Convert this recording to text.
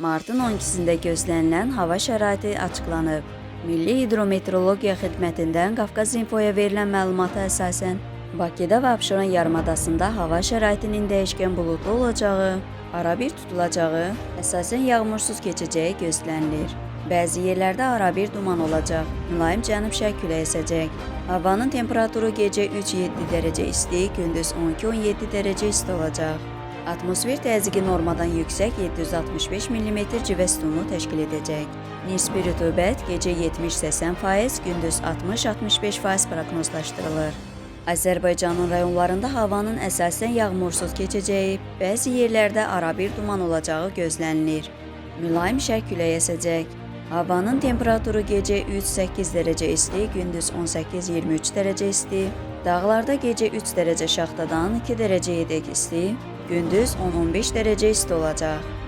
Martın 12-sində gözlənilən hava şəraiti açıqlanıb. Milli Hidrometeorologiya Xidmətindən Qafqaz İnfoya verilən məlumata əsasən, Bakıda və Abşeron yarımadasında hava şəraitinin dəyişkən buludlu olacağı, arabir tutulacağı, əsasən yağmursuz keçəcəyi gözlənilir. Bəzi yerlərdə arabir duman olacaq, mülayim cənub-şərq küləyi əsəcək. Havanın temperaturu gecə 3-7 dərəcə isti, gündüz 12-17 dərəcə isti olacaq. Atmosfer təzyiqi normadan yüksək 765 mm civə sütunu təşkil edəcək. Nisbi rütubət gecə 70-80%, gündüz 60-65% proqnozlaşdırılır. Azərbaycanın rayonlarında havanın əsasən yağmursuz keçəcəyi, bəzi yerlərdə arabir duman olacağı gözlənilir. Mülayim şərq küləyi əsəcək. Havanın temperaturu gecə 3-8 dərəcə isti, gündüz 18-23 dərəcə isti. Dağlarda gecə 3 dərəcə şaxtadan 2 dərəcə yedək isti, gündüz 10-15 dərəcə isti olacaq.